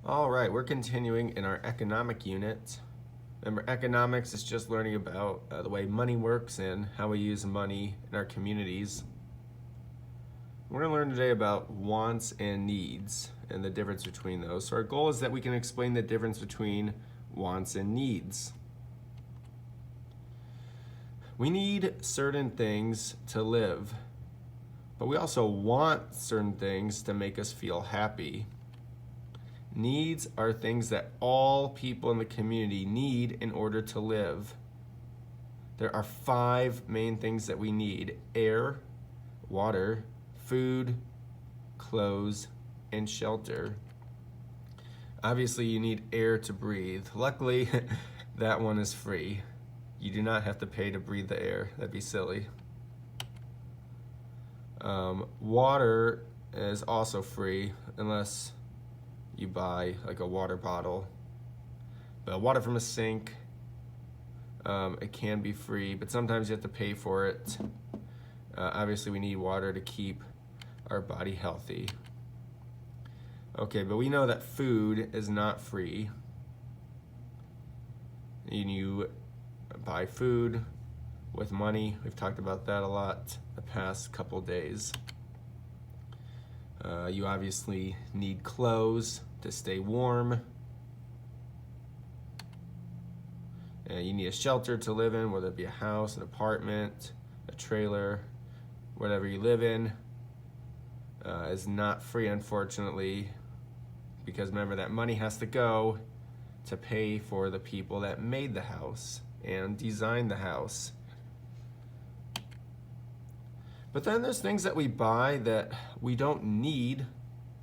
All right, we're continuing in our economic unit. Remember, economics is just learning about the way money works and how we use money in our communities. We're going to learn today about wants and needs and the difference between those. So our goal is that we can explain the difference between wants and needs. We need certain things to live, but we also want certain things to make us feel happy. Needs are things that all people in the community need in order to live. There are 5 main things that we need: air, water, food, clothes, and shelter. Obviously, you need air to breathe. Luckily, that one is free. You do not have to pay to breathe the air. That'd be silly. Water is also free unless you buy like a water bottle. But water from a sink, it can be free, but sometimes you have to pay for it. Obviously, we need water to keep our body healthy. Okay, but we know that food is not free. You buy food with money. We've talked about that a lot the past couple days. You obviously need clothes to stay warm. You need a shelter to live in, whether it be a house, an apartment, a trailer, whatever you live in. Is not free, unfortunately, because remember that money has to go to pay for the people that made the house and designed the house. But then there's things that we buy that we don't need,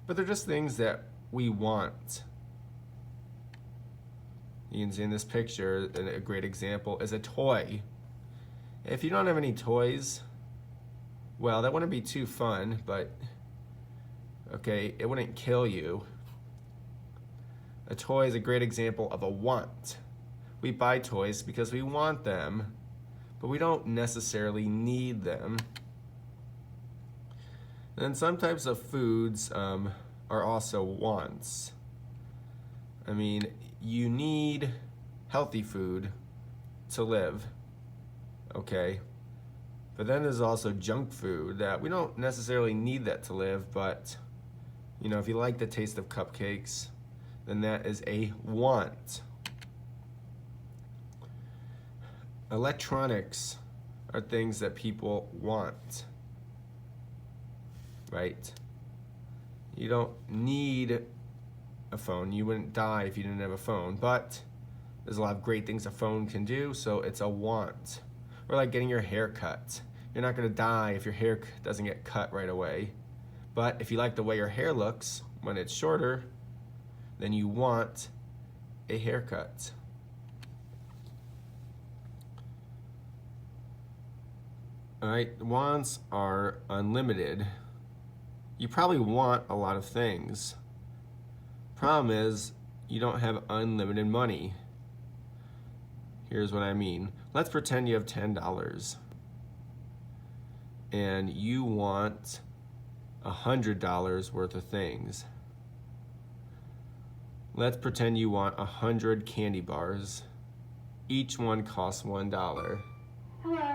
but they're just things that we want. You can see in this picture, a great example is a toy. If you don't have any toys, well, that wouldn't be too fun, but okay, it wouldn't kill you. A toy is a great example of a want. We buy toys because we want them, but we don't necessarily need them. And then some types of foods are also wants. I mean, you need healthy food to live, okay? But then there's also junk food that we don't necessarily need that to live, but you know, if you like the taste of cupcakes, then that is a want. Electronics are things that people want, right? You don't need a phone. You wouldn't die if you didn't have a phone, but there's a lot of great things a phone can do, so it's a want. Or like getting your hair cut. You're not gonna die if your hair doesn't get cut right away. But if you like the way your hair looks when it's shorter, then you want a haircut. All right, wants are unlimited. You probably want a lot of things. Problem is, you don't have unlimited money. Here's what I mean. Let's pretend you have $10 and you want $100 worth of things. Let's pretend you want 100 candy bars. Each one costs $1. Hello.